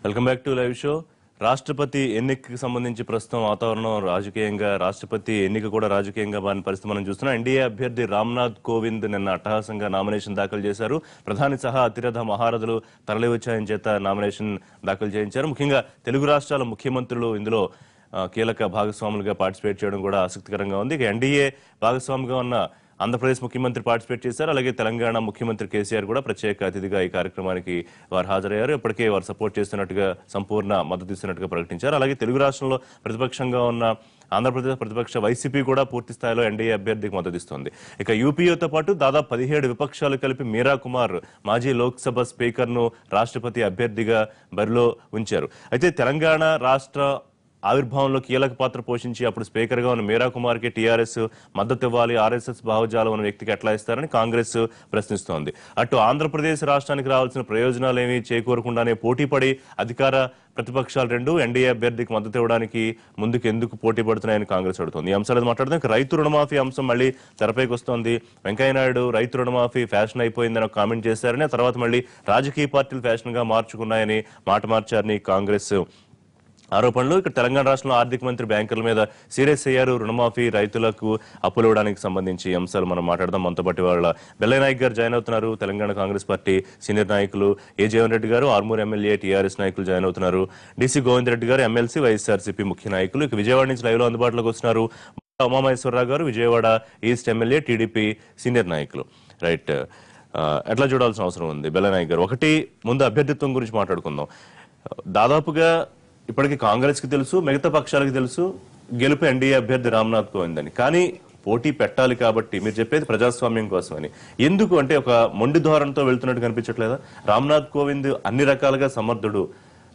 Welcome back to live show. రాష్ట్రపతి ఎన్నికకి సంబంధించి ప్రస్తుతం వాతావరణం రాజకీయంగా రాష్ట్రపతి ఎన్నిక కూడా రాజకీయంగా మారిన పరిస్థితి మనం చూస్తున్నాం. ఎన్డీఏ అభ్యర్థి రామ్నాథ్ కోవింద్ నిన్న అట్టహాసంగా నామినేషన్ దాఖలు చేశారు. ప్రధాని సహా అతిరథ మహారథులు తరలివచ్చాయని చేత నామినేషన్ దాఖలు చేయించారు. ముఖ్యంగా తెలుగు రాష్ట్రాల ముఖ్యమంత్రులు ఇందులో కీలక భాగస్వాములుగా పార్టిసిపేట్ చేయడం కూడా ఆసక్తికరంగా ఉంది. ఇక ఎన్డీఏ భాగస్వామిగా ఉన్న ఆంధ్రప్రదేశ్ ముఖ్యమంత్రి పార్టిసిపేట్ చేశారు. అలాగే తెలంగాణ ముఖ్యమంత్రి కేసీఆర్ కూడా ప్రత్యేక అతిథిగా ఈ కార్యక్రమానికి వారు హాజరయ్యారు. ఇప్పటికే వారు సపోర్ట్ చేస్తున్నట్టుగా సంపూర్ణ మద్దతు ఇస్తున్నట్టుగా ప్రకటించారు. అలాగే తెలుగు రాష్ట్రంలో ప్రతిపక్షంగా ఉన్న ఆంధ్రప్రదేశ్ ప్రతిపక్ష వైసీపీ కూడా పూర్తి స్థాయిలో ఎన్డీఏ అభ్యర్థికి మద్దతిస్తోంది. ఇక యూపీఏతో పాటు దాదాపు 17 విపక్షాలు కలిపి మీరా కుమార్ మాజీ లోక్సభ స్పీకర్ను రాష్ట్రపతి అభ్యర్థిగా బరిలో ఉంచారు. అయితే తెలంగాణ రాష్ట్ర ఆవిర్భావంలో కీలక పాత్ర పోషించి అప్పుడు స్పీకర్గా ఉన్న మీరా కుమార్కి టీఆర్ఎస్ మద్దతు ఇవ్వాలి, ఆర్ఎస్ఎస్ భావజాలం ఉన్న వ్యక్తికి ఎట్లా ఇస్తారని కాంగ్రెస్ ప్రశ్నిస్తోంది. అటు ఆంధ్రప్రదేశ్ రాష్ట్రానికి రావాల్సిన ప్రయోజనాలు ఏమీ చేకూరకుండానే పోటీపడి అధికార ప్రతిపక్షాలు రెండు ఎన్డీఏ అభ్యర్థికి మద్దతు ఇవ్వడానికి ముందుకు ఎందుకు పోటీ పడుతున్నాయని కాంగ్రెస్ అడుగుతోంది. ఈ అంశాలు మాట్లాడుతాం. రైతు రుణమాఫీ అంశం మళ్ళీ తెరపైకి వస్తోంది. వెంకయ్యనాయుడు రైతు రుణమాఫీ ఫ్యాషన్ అయిపోయిందని కామెంట్ చేశారని, ఆ తర్వాత మళ్ళీ రాజకీయ పార్టీలు ఫ్యాషన్ గా మార్చుకున్నాయని మాట మార్చారని కాంగ్రెస్ ఆరోపణలు. ఇక్కడ తెలంగాణ రాష్ట్రంలో ఆర్థిక మంత్రి బ్యాంకర్ల మీద సీరియస్ అయ్యారు. రుణమాఫీ రైతులకు అప్పులు ఇవ్వడానికి సంబంధించి అంశాలు మనం మాట్లాడదాం. మనతో పాటు వాళ్ళ బెల్లయ్యనాయక్ గారు జాయిన్ అవుతున్నారు. తెలంగాణ కాంగ్రెస్ పార్టీ సీనియర్ నాయకులు ఏ జీవన్ రెడ్డి గారు, ఆర్మూర్ ఎమ్మెల్యే టీఆర్ఎస్ నాయకులు జాయిన్ అవుతున్నారు. డీసీ గోవింద్ రెడ్డి గారు ఎమ్మెల్సీ వైఎస్ఆర్సీపీ ముఖ్య నాయకులు. ఇక విజయవాడ నుంచి లైవ్ లో అందుబాటులోకి వస్తున్నారు ఉమామహేశ్వరరావు గారు, Vijayawada east MLA TDP senior నాయకులు. రైట్, ఎట్లా చూడాల్సిన అవసరం ఉంది బెల్లయ్యనాయక్ గారు? ఒకటి, ముందు అభ్యర్థిత్వం గురించి మాట్లాడుకుందాం. దాదాపుగా ఇప్పటికీ కాంగ్రెస్ కి తెలుసు, మిగతా పక్షాలకు తెలుసు గెలుపు ఎన్డీఏ అభ్యర్థి రామ్నాథ్ కోవింద్ అని. కానీ పోటీ పెట్టాలి కాబట్టి మీరు చెప్పేది ప్రజాస్వామ్యం కోసమని. ఎందుకు అంటే ఒక మొండి ధోరణితో వెళ్తున్నట్టు కనిపించట్లేదా? రామ్నాథ్ కోవింద్ అన్ని రకాలుగా సమర్థుడు,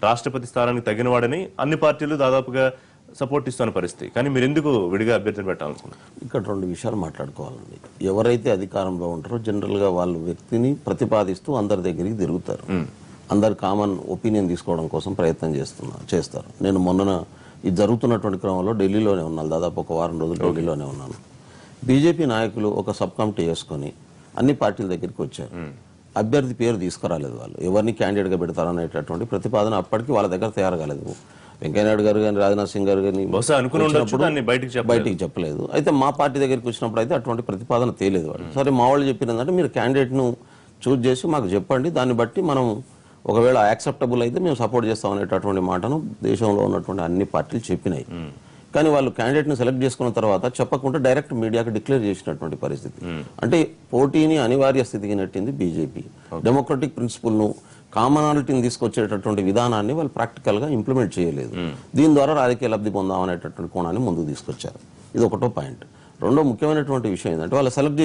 రాష్ట్రపతి స్థానానికి తగినవాడని అన్ని పార్టీలు దాదాపుగా సపోర్ట్ ఇస్తున్న పరిస్థితి. కానీ మీరు ఎందుకు విడిగా అభ్యర్థిని పెట్టాలనుకున్నారు? ఇక్కడ రెండు విషయాలు మాట్లాడుకోవాలండి. ఎవరైతే అధికారంలో ఉంటారో జనరల్ గా వాళ్ళు వ్యక్తిని ప్రతిపాదిస్తూ అందరి దగ్గరికి తిరుగుతారు. అందరు కామన్ ఒపీనియన్ తీసుకోవడం కోసం ప్రయత్నం చేస్తారు. నేను మొన్న ఇది జరుగుతున్నటువంటి క్రమంలో ఢిల్లీలోనే ఉన్నాను. దాదాపు ఒక వారం రోజులు ఢిల్లీలోనే ఉన్నాను. బీజేపీ నాయకులు ఒక సబ్ కమిటీ వేసుకొని అన్ని పార్టీల దగ్గరికి వచ్చారు. అభ్యర్థి పేరు తీసుకురాలేదు. వాళ్ళు ఎవరిని క్యాండిడేట్గా పెడతారనేటటువంటి ప్రతిపాదన అప్పటికి వాళ్ళ దగ్గర తయారు కాలేదు. వెంకయ్యనాయుడు గారు కానీ, రాజ్నాథ్ సింగ్ గారు కానీ బయటికి చెప్పలేదు. అయితే మా పార్టీ దగ్గరికి వచ్చినప్పుడు అయితే అటువంటి ప్రతిపాదన తేలేదు. వాళ్ళు సరే మా వాళ్ళు చెప్పినదంటే మీరు క్యాండిడేట్ను చూజ్ చేసి మాకు చెప్పండి, దాన్ని బట్టి మనం ఒకవేళ యాక్సెప్టబుల్ అయితే మేము సపోర్ట్ చేస్తాం అనేటటువంటి మాటను దేశంలో ఉన్నటువంటి అన్ని పార్టీలు చెప్పినాయి. కానీ వాళ్ళు క్యాండిడేట్ని సెలెక్ట్ చేసుకున్న తర్వాత చెప్పకుండా డైరెక్ట్ మీడియాకి డిక్లేర్ చేసినటువంటి పరిస్థితి. అంటే పోటీని అనివార్య స్థితికి నెట్టింది బీజేపీ. డెమోక్రటిక్ ప్రిన్సిపల్ను, కామనాలిటీని తీసుకొచ్చేటటువంటి విధానాన్ని వాళ్ళు ప్రాక్టికల్గా ఇంప్లిమెంట్ చేయలేదు. దీని ద్వారా రాజకీయ లబ్ధి పొందామనేటటువంటి కోణాన్ని ముందుకు తీసుకొచ్చారు. ఇది ఒకటో పాయింట్. రెండో ముఖ్యమైనటువంటి విషయం ఏంటంటే వాళ్ళు సెలెక్ట్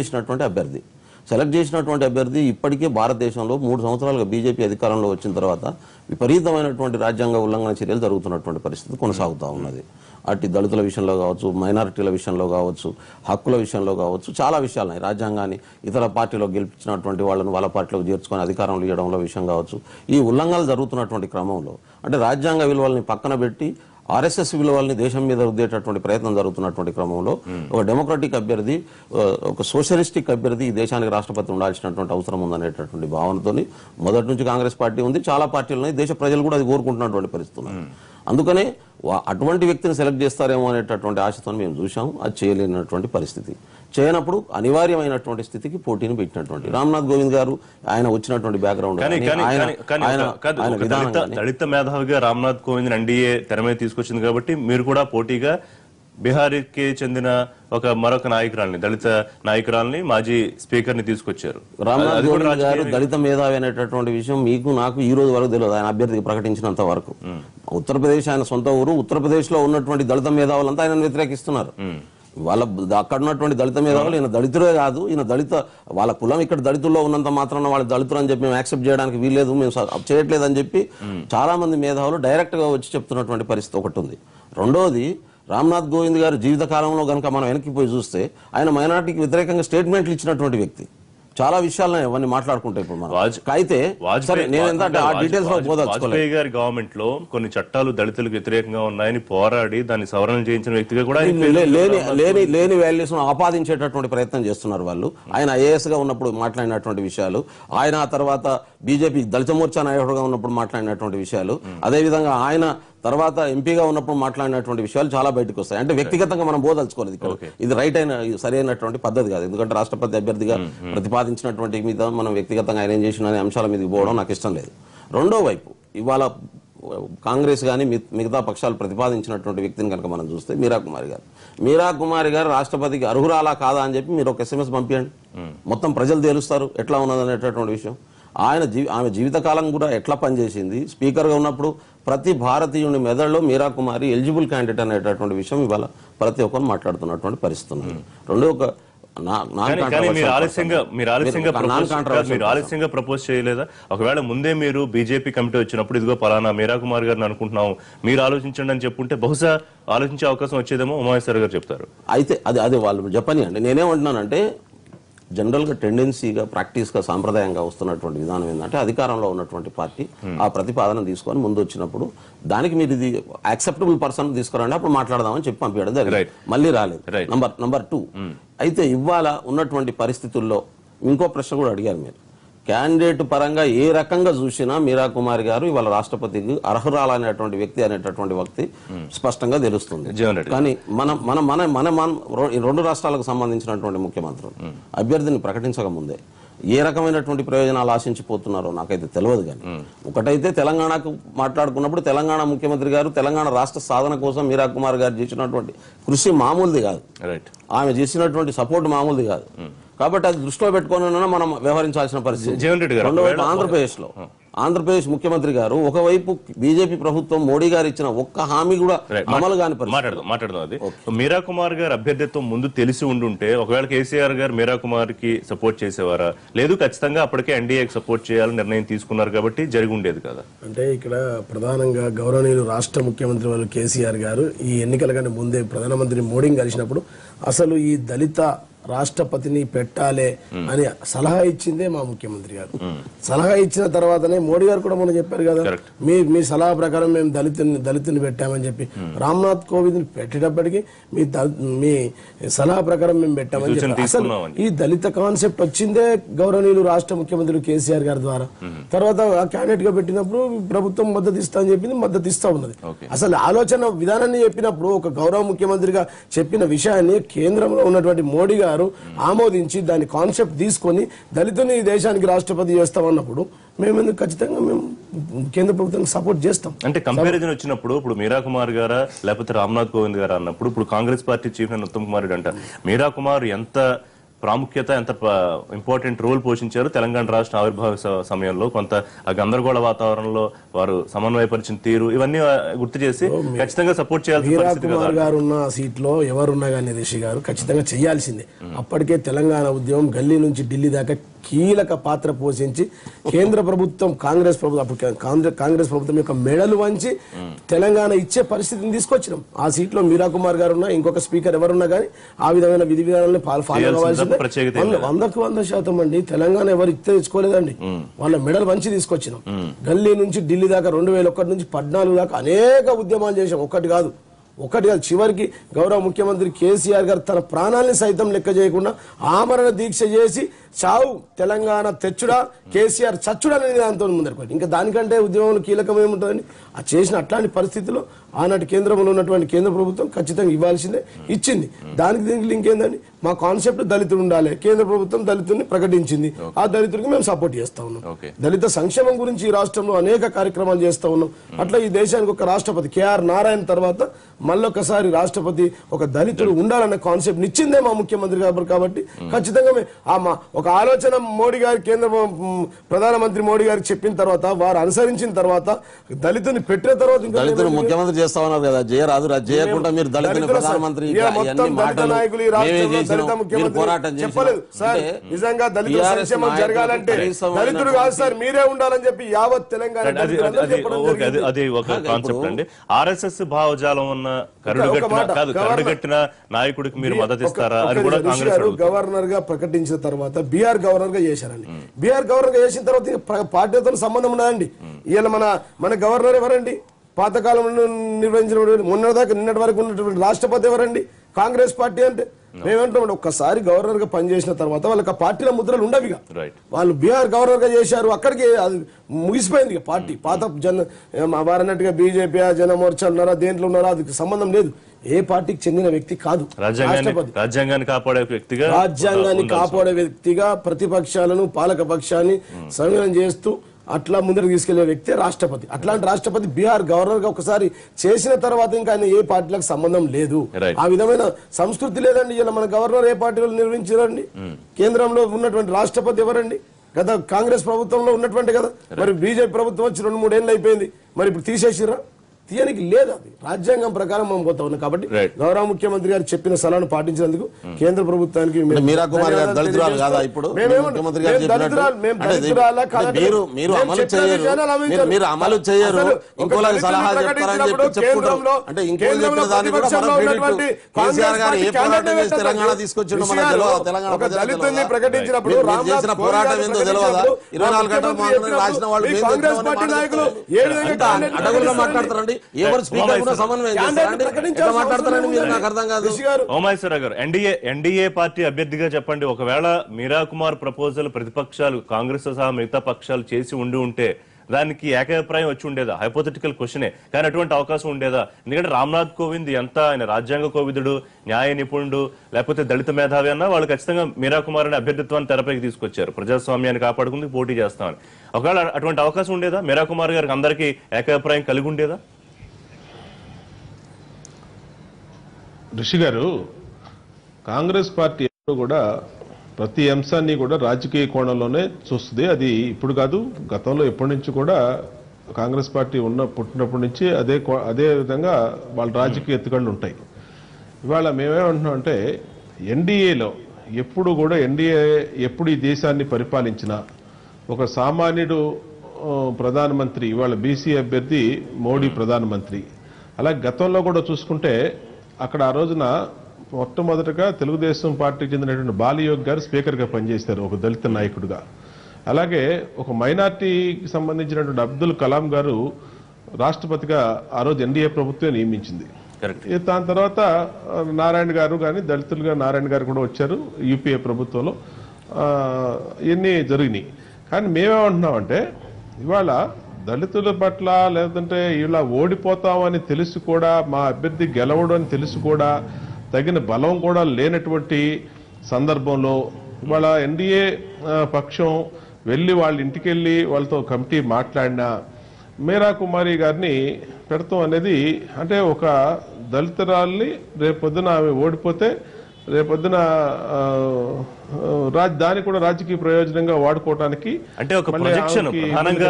చేసినటువంటి అభ్యర్థి ఇప్పటికే భారతదేశంలో 3 సంవత్సరాలుగా బీజేపీ అధికారంలో వచ్చిన తర్వాత విపరీతమైనటువంటి రాజ్యాంగ ఉల్లంఘన చర్యలు జరుగుతున్నటువంటి పరిస్థితి కొనసాగుతూ ఉన్నది. అటు దళితుల విషయంలో కావచ్చు, మైనారిటీల విషయంలో కావచ్చు, హక్కుల విషయంలో కావచ్చు, చాలా విషయాలు రాజ్యాంగాన్ని ఇతర పార్టీలో గెలిపించినటువంటి వాళ్ళని వాళ్ళ పార్టీలోకి చేర్చుకొని అధికారంలో ఇవ్వడంలో విషయం కావచ్చు. ఈ ఉల్లంఘనలు జరుగుతున్నటువంటి క్రమంలో అంటే రాజ్యాంగ విలువల్ని పక్కన పెట్టి ఆర్ఎస్ఎస్ విలువల్ని దేశం మీద రుద్దేటటువంటి ప్రయత్నం జరుగుతున్నటువంటి క్రమంలో ఒక డెమోక్రటిక్ అభ్యర్థి, ఒక సోషలిస్టిక్ అభ్యర్థి ఈ దేశానికి రాష్ట్రపతి ఉండాల్సినటువంటి అవసరం ఉందనేటటువంటి భావనతో మొదటి నుంచి కాంగ్రెస్ పార్టీ ఉంది. చాలా పార్టీలు దేశ ప్రజలు కూడా అది కోరుకుంటున్నటువంటి పరిస్థితి. అందుకనే అటువంటి వ్యక్తిని సెలెక్ట్ చేస్తారేమో అనేటటువంటి ఆశతో మేము చూసాము. అది చేయలేనటువంటి పరిస్థితి. చేయనప్పుడు అనివార్యమైనటువంటి స్థితికి పోటీని పెట్టినటువంటి రామ్నాథ్ కోవింద్ గారు ఆయన వచ్చినటువంటి బ్యాక్గ్రౌండ్ దళిత మేధావిగా రామ్నాథ్ కోవింద్ ఎన్డీఏ తెర మీద తీసుకొచ్చింది కాబట్టి మీరు కూడా పోటీగా బీహార్కి చెందిన మరొక నాయకురాల్ని, దళిత నాయకురాల్ని, మాజీ స్పీకర్ ని తీసుకొచ్చారు. రామ్నాథ్ కోవింద్ గారు దళిత మేధావి అనేటటువంటి విషయం మీకు నాకు ఈ రోజు వరకు తెలియదు. ఆయన అభ్యర్థికి ప్రకటించినంత వరకు ఉత్తరప్రదేశ్ ఆయన సొంత ఊరు. ఉత్తరప్రదేశ్ లో ఉన్నటువంటి దళిత మేధావులంతా ఆయన వ్యతిరేకిస్తున్నారు. వాళ్ళ అక్కడ ఉన్నటువంటి దళిత మేధావులు ఈయన దళితుడే కాదు, ఈయన దళిత వాళ్ళ కులం ఇక్కడ దళితుల్లో ఉన్నంత మాత్రాన వాళ్ళు దళితులు అని చెప్పి మేము యాక్సెప్ట్ చేయడానికి వీల్లేదు, మేము చేయట్లేదు అని చెప్పి చాలా మంది మేధావులు డైరెక్ట్ గా వచ్చి చెప్తున్నటువంటి పరిస్థితి ఒకటి ఉంది. రెండోది, రామ్నాథ్ కోవింద్ గారు జీవితకాలంలో కనుక మనం వెనక్కిపోయి చూస్తే ఆయన మైనార్టీకి వ్యతిరేకంగా స్టేట్మెంట్లు ఇచ్చినటువంటి వ్యక్తి. చాలా విషయాలను అవన్నీ మాట్లాడుకుంటే ఇప్పుడు మనం అయితే సరే నేను ఏంటంటే ఆ డీటెయిల్స్ లో పోదలుచుకోలేదు. వాజ్పేయి గారి గవర్నమెంట్ లో కొన్ని చట్టాలు దళితులకు వ్యతిరేకంగా ఉన్నాయని పోరాడి దాన్ని సవరణ చేయించిన వ్యక్తిగా కూడా లేని వాల్యూస్ ఆపాదించేటటువంటి ప్రయత్నం చేస్తున్నారు వాళ్ళు. ఆయన ఐఏఎస్ గా ఉన్నప్పుడు మాట్లాడినటువంటి విషయాలు, ఆయన ఆ తర్వాత బీజేపీ దళిత మోర్చా నాయకుడుగా ఉన్నప్పుడు మాట్లాడినటువంటి విషయాలు, అదే విధంగా ఆయన తర్వాత ఎంపీగా ఉన్నప్పుడు మాట్లాడినటువంటి విషయాలు చాలా బయటకు వస్తాయి. అంటే వ్యక్తిగతంగా మనం బోదలుచుకోలేదు ఇక్కడ. ఇది రైట్ అయిన సరైనటువంటి పద్ధతి కాదు. ఎందుకంటే రాష్ట్రపతి అభ్యర్థిగా ప్రతిపాదించినటువంటి మీద మనం వ్యక్తిగతంగా ఆయన ఏం చేసిన అనే అంశాల మీదకి పోవడం నాకు ఇష్టం లేదు. రెండో వైపు ఇవాళ కాంగ్రెస్ కానీ మిగతా పక్షాలు ప్రతిపాదించినటువంటి వ్యక్తిని కనుక మనం చూస్తే మీరా కుమారి గారు రాష్ట్రపతికి అర్హురాలా కాదా అని చెప్పి మీరు ఒక SMS పంపించండి. మొత్తం ప్రజలు తేలుస్తారు ఎట్లా ఉన్నదనేటటువంటి విషయం. ఆమె జీవితకాలం కూడా ఎట్లా పనిచేసింది, స్పీకర్గా ఉన్నప్పుడు ప్రతి భారతీయుని మెదడులో మీరా కుమారి ఎలిజిబుల్ క్యాండిడేట్ అనేటటువంటి విషయం ఇవాళ ప్రతి ఒక్కరు మాట్లాడుతున్నటువంటి పరిస్థితి. రెండో ఒక ఆలస్యంగా ప్రపోజ్ చేయలేదా? ఒకవేళ ముందే మీరు బీజేపీ కమిటీ వచ్చినప్పుడు ఇదిగో పలానా మీరా కుమార్ గారిని అనుకుంటున్నాం మీరు ఆలోచించండి అని చెప్పుంటే బహుశా ఆలోచించే అవకాశం వచ్చేదేమో ఉమామేశ్వర్ గారు చెప్తారు. అయితే అది వాళ్ళు చెప్పని అండి. నేనేమంటున్నానంటే జనరల్గా టెండెన్సీగా ప్రాక్టీస్గా సాంప్రదాయంగా వస్తున్నటువంటి విధానం ఏంటంటే అధికారంలో ఉన్నటువంటి పార్టీ ఆ ప్రతిపాదన తీసుకొని ముందు వచ్చినప్పుడు దానికి మీరు ఇది యాక్సెప్టబుల్ పర్సన్ తీసుకురండి అప్పుడు మాట్లాడదామని చెప్పి పంపించడం జరిగింది. మళ్ళీ రాలేదు. నంబర్ 2 అయితే ఇవాళ ఉన్నటువంటి పరిస్థితుల్లో ఇంకో ప్రశ్న కూడా అడిగారు మీరు. క్యాండిడేట్ పరంగా ఏ రకంగా చూసినా మీరా కుమారి గారు ఇవాళ రాష్ట్రపతికి అర్హురాలనేటువంటి వ్యక్తి అనేటటువంటి వ్యక్తి స్పష్టంగా తెలుస్తుంది. కానీ మన 2 రాష్ట్రాలకు సంబంధించినటువంటి ముఖ్యమంత్రులు అభ్యర్థిని ప్రకటించక ముందే ఏ రకమైనటువంటి ప్రయోజనాలు ఆశించిపోతున్నారో నాకైతే తెలియదు. కానీ ఒకటైతే తెలంగాణకు మాట్లాడుకున్నప్పుడు తెలంగాణ ముఖ్యమంత్రి గారు తెలంగాణ రాష్ట్ర సాధన కోసం మీరా కుమార్ గారు చేసినటువంటి కృషి మామూలుది కాదు, ఆమె చేసినటువంటి సపోర్ట్ మామూలుది కాదు. కాబట్టి అది దృష్టిలో పెట్టుకుని మనం వ్యవహరించాల్సిన పరిస్థితి. ఆంధ్రప్రదేశ్ ముఖ్యమంత్రి గారు ఒకవైపు బీజేపీ ప్రభుత్వం మోడీ గారు ఇచ్చిన ఒక్క హామీ కూడా అమలు కాని మాట్లాడదాం. అది మీరా కుమార్ గారు అభ్యర్థిత్వం ముందు తెలిసి ఉండుంటే ఒకవేళ కేసీఆర్ గారు మీరా కుమార్ కి సపోర్ట్ చేసేవారా? లేదు ఖచ్చితంగా అప్పటికే ఎన్డీఏకి సపోర్ట్ చేయాలని నిర్ణయం తీసుకున్నారు కాబట్టి జరిగి ఉండేది కదా. అంటే ఇక్కడ ప్రధానంగా గౌరవనీయులు రాష్ట్ర ముఖ్యమంత్రి వాళ్ళు కేసీఆర్ గారు ఈ ఎన్నికల కంటే ముందే ప్రధానమంత్రి మోడీని కలిసినప్పుడు అసలు ఈ దళిత రాష్ట్రపతిని పెట్టాలే అని సలహా ఇచ్చిందే మా ముఖ్యమంత్రి గారు. సలహా ఇచ్చిన తర్వాతనే మోడీ గారు కూడా మొన్న చెప్పారు కదా, మీ సలహా ప్రకారం మేము దళితుని పెట్టామని చెప్పి. రామ్నాథ్ కోవింద్ పెట్టేటప్పటికి మీ సలహా ప్రకారం మేము పెట్టామని చెప్పి. అసలు ఈ దళిత కాన్సెప్ట్ వచ్చిందే గౌరవనీయులు రాష్ట్ర ముఖ్యమంత్రి కేసీఆర్ గారి ద్వారా. తర్వాత క్యాండిడేట్ గా పెట్టినప్పుడు ప్రభుత్వం మద్దతు ఇస్తా అని చెప్పింది, మద్దతు ఇస్తా ఉన్నది. అసలు ఆలోచన విధానాన్ని చెప్పినప్పుడు ఒక గౌరవ ముఖ్యమంత్రిగా చెప్పిన విషయాన్ని కేంద్రంలో ఉన్నటువంటి మోడీ గారు ఆమోదించి దాని కాన్సెప్ట్ తీసుకొని దళితుని దేశానికి రాష్ట్రపతి చేస్తామన్నప్పుడు మేము ఖచ్చితంగా మేము కేంద్ర ప్రభుత్వానికి సపోర్ట్ చేస్తాం. అంటే కంపారిజన్ వచ్చినప్పుడు ఇప్పుడు మీరా కుమార్ గారా లేకపోతే రామ్నాథ్ కోవింద్ గారా అన్నప్పుడు ఇప్పుడు కాంగ్రెస్ పార్టీ చీఫ్ ఉత్తమ్ కుమార్ రెడ్డి అంటారు మీరా కుమార్ ఎంత ప్రాముఖ్యత ఎంత ఇంపార్టెంట్ రోల్ పోషించారు తెలంగాణ రాష్ట్ర ఆవిర్భావ సమయంలో. కొంత గందరగోళ వాతావరణంలో వారు సమన్వయపరిచిన తీరు ఇవన్నీ గుర్తు చేసి ఖచ్చితంగా సపోర్ట్ చేయాలి. మీరా కుమార్ గారు ఉన్న సీట్ లో ఎవరున్నా కానీ రిషి గారు ఖచ్చితంగా చేయాల్సిందే. అప్పటికే తెలంగాణ ఉద్యమం గల్లీ నుంచి ఢిల్లీ దాకా కీలక పాత్ర పోషించి కేంద్ర ప్రభుత్వం కాంగ్రెస్ ప్రభుత్వం యొక్క మెడలు వంచి తెలంగాణ ఇచ్చే పరిస్థితిని తీసుకొచ్చినాం. ఆ సీట్ లో మీరా కుమార్ గారు ఉన్నా ఇంకొక స్పీకర్ ఎవరున్నా కానీ ఆ విధమైన విధి విధానాలను ఫాలో కావాల్సిందే. 100% అండి. తెలంగాణ ఎవరు తెచ్చుకోలేదండి, వాళ్ళ మెడల్ వంచి తీసుకొచ్చినాం. గల్లీ నుంచి ఢిల్లీ దాకా 2001 నుంచి 14 దాకా అనేక ఉద్యమాలు చేశాం. ఒకటి కాదు చివరికి గౌరవ ముఖ్యమంత్రి కేసీఆర్ గారు తన ప్రాణాలని సైతం లెక్క చేయకుండా ఆమరణ దీక్ష చేసి చావు తెలంగాణ తెచ్చుడా కేసీఆర్ చచ్చుడా అనేది దాంతో ముందరుకోండి. ఇంకా దానికంటే ఉద్యమంలో కీలకం ఏముంటుందని ఆ చేసిన అట్లాంటి పరిస్థితుల్లో ఆనాటి కేంద్రంలో ఉన్నటువంటి కేంద్ర ప్రభుత్వం ఖచ్చితంగా ఇవ్వాల్సిందే, ఇచ్చింది. దీనికి లింక్ ఏందండి, మా కాన్సెప్ట్ దళితుడు ఉండాలి, కేంద్ర ప్రభుత్వం దళితుడిని ప్రకటించింది, ఆ దళితుడికి మేము సపోర్ట్ చేస్తా ఉన్నాం. దళిత సంక్షేమం గురించి ఈ రాష్ట్రంలో అనేక కార్యక్రమాలు చేస్తా ఉన్నాం. అట్లా ఈ దేశానికి ఒక రాష్ట్రపతి కేఆర్ నారాయణ తర్వాత మళ్ళొకసారి రాష్ట్రపతి ఒక దళితుడు ఉండాలన్న కాన్సెప్ట్ ఇచ్చిందే మా ముఖ్యమంత్రి గారు. కాబట్టి ఖచ్చితంగా ఒక ఆలోచన మోడీ గారి ప్రధానమంత్రి మోడీ గారికి చెప్పిన తర్వాత వారు అనుసరించిన తర్వాత దళితుని పెట్టిన తర్వాత ముఖ్యమంత్రి చేస్తా ఉన్నారు కదా, చేయరాదు చేయకుండా మీరు దళితుని ప్రధానమంత్రి దళిత ముఖ్యమంత్రి చెప్పలేదు సార్. నిజంగా దళితుల సంక్షేమం జరగాలంటే దళితుడు కాదు సార్ మీరే ఉండాలని చెప్పి యావత్ తెలంగాణ అది ఒక కాన్సెప్ట్ అండి. ఆర్ఎస్ఎస్ భావజాలం ఉన్న కరుడుగట్టిన నాయకుడికి మీరు మద్దతు ఇస్తారా అని కూడా కాంగ్రెస్ గవర్నర్ గా ప్రకటించిన తర్వాత బీఆర్ గవర్నర్ గా చేశారండి. బీఆర్ గవర్నర్ గా చేసిన తర్వాత పార్టీతో సంబంధం ఉన్నదండి. ఇవాళ మన గవర్నర్ ఎవరండి? పాతకాలంలో నిర్వహించిన నిన్నటి వరకు ఉన్నటువంటి రాష్ట్రపతి ఎవరండి? కాంగ్రెస్ పార్టీ అంటే మేమంటాం ఒక్కసారి గవర్నర్ గా పనిచేసిన తర్వాత వాళ్ళకి పార్టీల ముద్రలు ఉండవిగా. వాళ్ళు బీహార్ గవర్నర్ గా చేశారు, అక్కడికి అది ముగిసిపోయింది పార్టీ. పాత వారన్నట్టుగా బీజేపీ జనమోర్చా ఉన్నారా దేంట్లో ఉన్నారా అది సంబంధం లేదు. ఏ పార్టీకి చెందిన వ్యక్తి కాదు రాజ్యాంగాన్ని కాపాడే వ్యక్తిగా, రాజ్యాంగాన్ని కాపాడే వ్యక్తిగా ప్రతిపక్షాలను పాలక పక్షాన్ని సంయోజనం చేస్తూ అట్లా ముందరకు తీసుకెళ్లే వ్యక్తి రాష్ట్రపతి. అట్లాంటి రాష్ట్రపతి బీహార్ గవర్నర్ గా ఒకసారి చేసిన తర్వాత ఇంకా ఆయన ఏ పార్టీలకు సంబంధం లేదు. ఆ విధమైన సంస్కృతి లేదండి. ఇలా మన గవర్నర్ ఏ పార్టీలో నిర్వహించారండి? కేంద్రంలో ఉన్నటువంటి రాష్ట్రపతి ఎవరండి? గత కాంగ్రెస్ ప్రభుత్వంలో ఉన్నటువంటి కదా. మరి బీజేపీ ప్రభుత్వం వచ్చి 2-3 ఏళ్ళు అయిపోయింది, మరి ఇప్పుడు తీసేసిరా? తీయనికి లేదు. అది రాజ్యాంగం ప్రకారం మనం పోతా ఉన్నాం. కాబట్టి గౌరవ ముఖ్యమంత్రి గారు చెప్పిన సలహాను పాటించినందుకు కేంద్ర ప్రభుత్వానికి మీరా కుమార్ గారు దళితురాలు కాదా? ఇప్పుడు ముఖ్యమంత్రి గారు మీరు అమలు చేయరు, ఇంకోలాగా సలహా చెప్తారని చెప్పి చెప్పుకుంటారు. అంటే ఇంకో చెప్పిన దాన్ని కూడా కేసీఆర్ గారు ఏ పోరాటం చేసి తెలంగాణ తీసుకొచ్చిండో మనకు తెలియదు. తెలంగాణ చేసిన పోరాటం ఏందో తెలియదా? 24 గంటలు రాసిన వాళ్ళు అడగులుగా మాట్లాడతారండి. ఎన్డీఏ పార్టీ అభ్యర్థిగా చెప్పండి, ఒకవేళ మీరా కుమార్ ప్రపోజల్ ప్రతిపక్షాలు కాంగ్రెస్ సహా మిగతా పక్షాలు చేసి ఉంటే దానికి ఏకాభిప్రాయం వచ్చి ఉండేదా? హైపోథెటికల్ క్వశ్చనే, కానీ అటువంటి అవకాశం ఉండేదా? ఎందుకంటే రామ్నాథ్ కోవింద్ ఎంత ఆయన రాజ్యాంగ కోవిదుడు, న్యాయ నిపుణుడు, లేకపోతే దళిత మేధావి అన్నా వాళ్ళు ఖచ్చితంగా మీరా కుమార్ అనే అభ్యర్థిత్వాన్ని తెరపైకి తీసుకొచ్చారు. ప్రజాస్వామ్యాన్ని కాపాడుకుంది పోటీ చేస్తామని. ఒకవేళ అటువంటి అవకాశం ఉండేదా? మీరా కుమార్ గారికి అందరికీ ఏకాభిప్రాయం కలిగి ఉండేదా? ఋషి గారు, కాంగ్రెస్ పార్టీ కూడా ప్రతి అంశాన్ని కూడా రాజకీయ కోణంలోనే చూస్తుంది. అది ఇప్పుడు కాదు, గతంలో ఎప్పటి నుంచి కూడా కాంగ్రెస్ పార్టీ పుట్టినప్పటి నుంచి అదే విధంగా వాళ్ళ రాజకీయ ఎత్తుగడలు ఉంటాయి. ఇవాళ మేమేమంటున్నాం అంటే ఎన్డీఏలో ఎప్పుడు కూడా ఎప్పుడు ఈ దేశాన్ని పరిపాలించినా ఒక సామాన్యుడు ప్రధానమంత్రి, ఇవాళ బీసీ అభ్యర్థి మోడీ ప్రధానమంత్రి. అలాగే గతంలో కూడా చూసుకుంటే అక్కడ ఆ రోజున మొట్టమొదటగా తెలుగుదేశం పార్టీకి చెందినటువంటి బాలయోగ్ గారు స్పీకర్గా పనిచేశారు, ఒక దళిత నాయకుడిగా. అలాగే ఒక మైనార్టీకి సంబంధించినటువంటి అబ్దుల్ కలాం గారు రాష్ట్రపతిగా ఆ రోజు ఎన్డీఏ ప్రభుత్వం నియమించింది. దాని తర్వాత నారాయణ గారు కానీ దళితులుగా నారాయణ గారు కూడా వచ్చారు యూపీఏ ప్రభుత్వంలో. ఇవన్నీ జరిగినాయి. కానీ మేమేమంటున్నామంటే ఇవాళ దళితుల పట్ల లేదంటే ఇలా ఓడిపోతామని తెలిసి కూడా, మా అభ్యర్థి గెలవడం అని తెలిసి కూడా తగిన బలం కూడా లేనటువంటి సందర్భంలో ఇవాళ ఎన్డీఏ పక్షం వెళ్ళి వాళ్ళ ఇంటికి వెళ్ళి వాళ్ళతో కమిటీ మాట్లాడినా మీరా కుమారి గారిని పెడతాం అనేది అంటే ఒక దళితురాల్ని రేపొద్దున ఆమె ఓడిపోతే రేపొద్దున దాన్ని కూడా రాజకీయ ప్రయోజనంగా వాడుకోవడానికి అంటే ఒక ప్రొజెక్షన్ ప్రధానంగా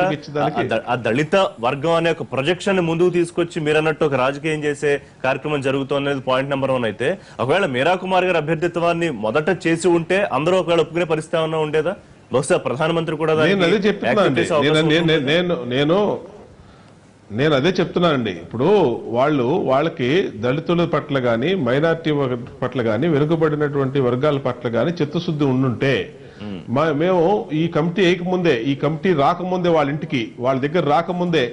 ఆ దళిత వర్గం అనే ఒక ప్రొజెక్షన్ ముందుకు తీసుకొచ్చి మీరు అన్నట్టు ఒక రాజకీయం చేసే కార్యక్రమం జరుగుతున్నది పాయింట్ నెంబర్ 1 అయితే, ఒకవేళ మీరా కుమార్ గారి అభ్యర్థిత్వాన్ని మొదట చేసి ఉంటే అందరూ ఒకవేళ ఒప్పుకునే పరిస్థితి ఏమన్నా ఉండేదా? బహుశా ప్రధానమంత్రి కూడా నేను అదే చెప్తున్నానండి. ఇప్పుడు వాళ్ళకి దళితుల పట్ల కానీ మైనార్టీ పట్ల కానీ వెనుకబడినటువంటి వర్గాల పట్ల కానీ చిత్తశుద్ధి ఉండుంటే మేము ఈ కమిటీ వేయకముందే, ఈ కమిటీ రాకముందే వాళ్ళ దగ్గర రాకముందే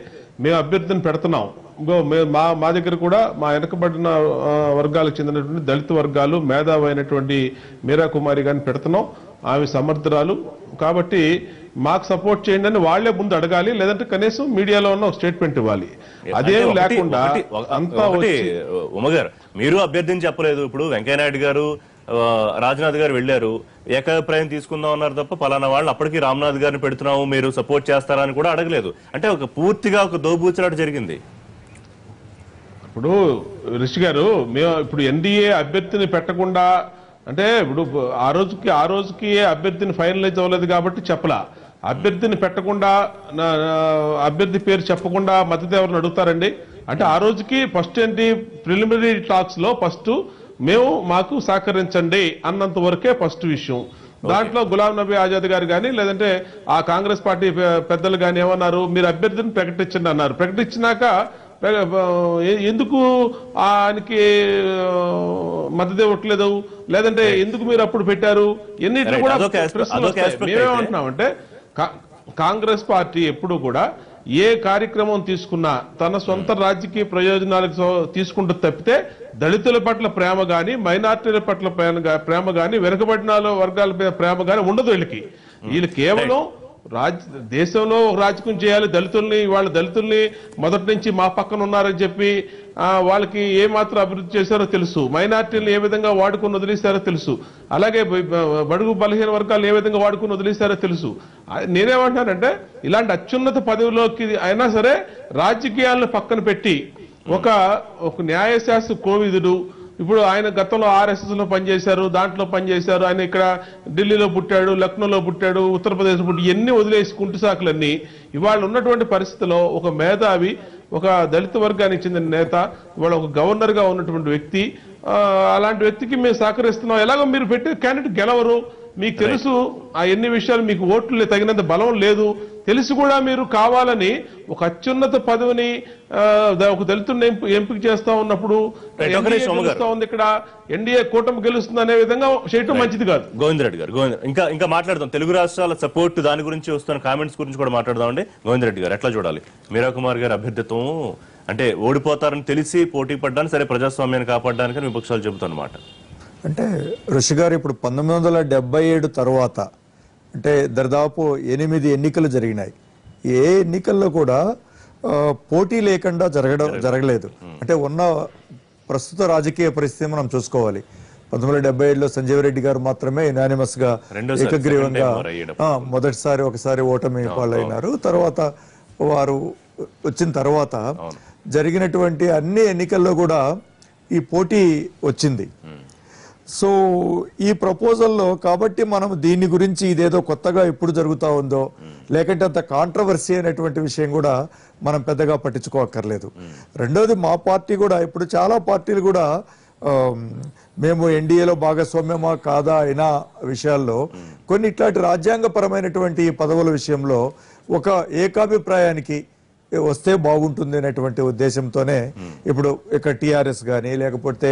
మేము అభ్యర్థిని పెడుతున్నాం. మా దగ్గర కూడా మా వెనకబడిన వర్గాలకు చెందినటువంటి దళిత వర్గాలు మేధావైనటువంటి మీరా కుమారి గారిని పెడుతున్నాం. ఆమె సమర్థురాలు కాబట్టి మాకు సపోర్ట్ చేయండి అని వాళ్లే ముందు అడగాలి, లేదంటే కనీసం మీడియాలో ఉన్న ఒక స్టేట్మెంట్ ఇవ్వాలి. అదేం లేకుండా ఉమగారు మీరు అభ్యర్థిని చెప్పలేదు. ఇప్పుడు వెంకయ్యనాయుడు గారు రాజ్నాథ్ గారు వెళ్లారు, ఏకాభిప్రాయం తీసుకుందాం అన్నారు తప్ప పలానా వాళ్ళు అప్పటికి రామ్నాథ్ గారిని పెడుతున్నాము మీరు సపోర్ట్ చేస్తారని కూడా అడగలేదు. అంటే ఒక పూర్తిగా ఒక దోబూచలాట జరిగింది. ఇప్పుడు రిషి గారు మేము ఇప్పుడు ఎన్డీఏ అభ్యర్థిని పెట్టకుండా అంటే ఇప్పుడు ఆ రోజుకి అభ్యర్థిని ఫైనలైజ్ అవ్వలేదు కాబట్టి చెప్పలా. అభ్యర్థిని పెట్టకుండా అభ్యర్థి పేరు చెప్పకుండా మద్దతు ఎవరిని అడుగుతారండి? అంటే ఆ రోజుకి ఫస్ట్ ఏంటి ప్రిలిమినరీ టాక్స్ లో ఫస్ట్ మాకు సహకరించండి అన్నంత వరకే ఫస్ట్ విషయం. దాంట్లో గులాం నబీ ఆజాద్ గారు కానీ లేదంటే ఆ కాంగ్రెస్ పార్టీ పెద్దలు కానీ ఏమన్నారు, మీరు అభ్యర్థిని ప్రకటించండి అన్నారు. ప్రకటించినాక ఎందుకు ఆయనకి మద్దతు ఇవ్వట్లేదు, లేదంటే ఎందుకు మీరు అప్పుడు పెట్టారు, ఎన్నిటి కూడా మేమేమంటున్నామంటే కాంగ్రెస్ పార్టీ ఎప్పుడు కూడా ఏ కార్యక్రమం తీసుకున్నా తన సొంత రాజకీయ ప్రయోజనాలకు తీసుకుంటూ తప్పితే దళితుల పట్ల ప్రేమ గాని, మైనార్టీల పట్ల ప్రేమ గాని, వెనుకబడిన వర్గాల మీద ప్రేమ గాని ఉండదు. వీళ్ళు కేవలం దేశంలో రాజకీయం చేయాలి, దళితుల్ని మొదటి నుంచి మా పక్కన ఉన్నారని చెప్పి వాళ్ళకి ఏ మాత్రం అభివృద్ధి చేశారో తెలుసు, మైనార్టీలను ఏ విధంగా వాడుకుని వదిలేశారో తెలుసు, అలాగే బడుగు బలహీన వర్గాలు ఏ విధంగా వాడుకుని వదిలేశారో తెలుసు. నేనేమంటున్నానంటే ఇలాంటి అత్యున్నత పదవిలోకి అయినా సరే రాజకీయాలను పక్కన పెట్టి ఒక న్యాయశాస్త్ర కోవిదుడు, ఇప్పుడు ఆయన గతంలో RSS లో పనిచేశారు, దాంట్లో పనిచేశారు, ఆయన ఇక్కడ ఢిల్లీలో పుట్టాడు, లక్నోలో పుట్టాడు, ఉత్తరప్రదేశ్ పుట్టి ఎన్ని వదిలేసి కుంటు సాకులన్నీ ఇవాళ ఉన్నటువంటి పరిస్థితిలో ఒక మేధావి, ఒక దళిత వర్గానికి చెందిన నేత, ఇవాళ ఒక గవర్నర్ గా ఉన్నటువంటి వ్యక్తి, అలాంటి వ్యక్తికి మేము సహకరిస్తున్నాం. ఎలాగో మీరు పెట్టే క్యాండిడేట్ గెలవరు, మీకు తెలుసు ఆ ఎన్ని విషయాలు, మీకు ఓట్లు తగినంత బలం లేదు, తెలిసి కూడా మీరు కావాలని ఒక అత్యున్నత పదవిని ఒక దళితుడిని ఎంపిక చేస్తా ఉన్నప్పుడు ఇక్కడ ఎన్డీఏ కూటమి గెలుస్తుంది అనే విధంగా చేయటం మంచిది కాదు. గోవిందరెడ్డి గారు, ఇంకా మాట్లాడదాం. తెలుగు రాష్ట్రాల సపోర్ట్ దాని గురించి వస్తున్న కామెంట్స్ గురించి కూడా మాట్లాడదాం అండి. గోవిందరెడ్డి గారు ఎట్లా చూడాలి మీరా కుమార్ గారి అభ్యర్థిత్వం? అంటే ఓడిపోతారని తెలిసి పోటీ పడ్డానికి, సరే ప్రజాస్వామ్యాన్ని కాపాడడానికి విపక్షాలు చెబుతున్నమాట. అంటే ఋషి గారు ఇప్పుడు 1977 తర్వాత అంటే దాదాపు 8 ఎన్నికలు జరిగినాయి. ఏ ఎన్నికల్లో కూడా పోటీ లేకుండా జరగలేదు. అంటే ఉన్న ప్రస్తుత రాజకీయ పరిస్థితి మనం చూసుకోవాలి. 1977లో సంజీవ్ రెడ్డి గారు మాత్రమే యునానిమస్ గా ఏకగ్రీవంగా ఒకసారి ఓటమి పాలైనారు. తర్వాత వారు వచ్చిన తర్వాత జరిగినటువంటి అన్ని ఎన్నికల్లో కూడా ఈ పోటీ వచ్చింది. సో ఈ ప్రపోజల్లో కాబట్టి మనం దీని గురించి ఇదేదో కొత్తగా ఎప్పుడు జరుగుతూ ఉందో, లేకంటే అంత కాంట్రవర్సీ అనేటువంటి విషయం కూడా మనం పెద్దగా పట్టించుకోక్కర్లేదు. రెండోది మా పార్టీ కూడా ఇప్పుడు చాలా పార్టీలు కూడా మేము ఎన్డీఏలో భాగస్వామ్యమా కాదా అయినా విషయాల్లో కొన్ని ఇట్లాంటి రాజ్యాంగపరమైనటువంటి పదవుల విషయంలో ఒక ఏకాభిప్రాయానికి వస్తే బాగుంటుంది అనేటువంటి ఉద్దేశంతోనే ఇప్పుడు ఇక్కడ టిఆర్ఎస్ కానీ, లేకపోతే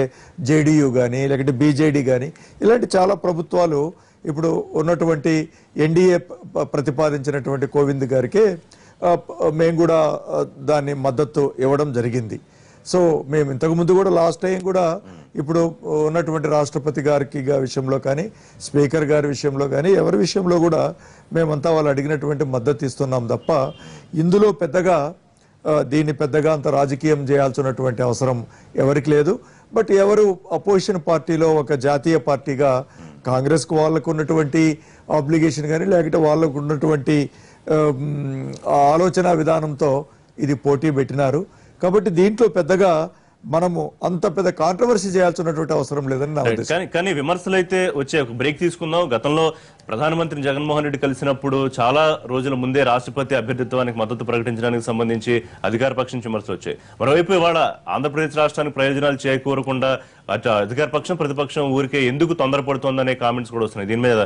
జేడీయూ కానీ, లేకపోతే బీజేడీ కానీ ఇలాంటి చాలా ప్రభుత్వాలు ఇప్పుడు ఉన్నటువంటి ఎన్డీఏ ప్రతిపాదించినటువంటి కోవింద్ గారికి మేము కూడా దాన్ని మద్దతు ఇవ్వడం జరిగింది. సో మేము ఇంతకుముందు కూడా లాస్ట్ టైం కూడా ఇప్పుడు ఉన్నటువంటి రాష్ట్రపతి గారికి విషయంలో కానీ, స్పీకర్ గారి విషయంలో కానీ, ఎవరి విషయంలో కూడా మేమంతా వాళ్ళు అడిగినటువంటి మద్దతు ఇస్తున్నాం తప్ప ఇందులో దీన్ని పెద్దగా అంత రాజకీయం చేయాల్సినటువంటి అవసరం ఎవరికి లేదు. బట్ ఎవరు అపోజిషన్ పార్టీలో ఒక జాతీయ పార్టీగా కాంగ్రెస్కు వాళ్ళకు ఉన్నటువంటి ఆబ్లిగేషన్ కానీ, లేకపోతే వాళ్ళకు ఉన్నటువంటి ఆలోచన విధానంతో ఇది పోటీ పెట్టినారు. కాబట్టి దీంట్లో పెద్దగా మనము అంత పెద్ద కాంట్రవర్సీ చేయాల్సినటువంటి అవసరం లేదని నా ఉద్దేశం. కానీ విమర్శలు అయితే వచ్చే ఒక బ్రేక్ తీసుకుందాం. గతంలో ప్రధానమంత్రి జగన్మోహన్ రెడ్డి కలిసినప్పుడు చాలా రోజుల ముందే రాష్ట్రపతి అభ్యర్థిత్వానికి మద్దతు ప్రకటించడానికి సంబంధించి అధికార పక్షం విమర్శలు వచ్చాయి. మరోవైపు ఇవాళ ఆంధ్రప్రదేశ్ రాష్ట్రానికి ప్రయోజనాలు చేకూరకుండా అధికార పక్షం ప్రతిపక్షం ఊరికే ఎందుకు తొందరపడుతోందనే కామెంట్స్ కూడా వస్తున్నాయి. దీని మీద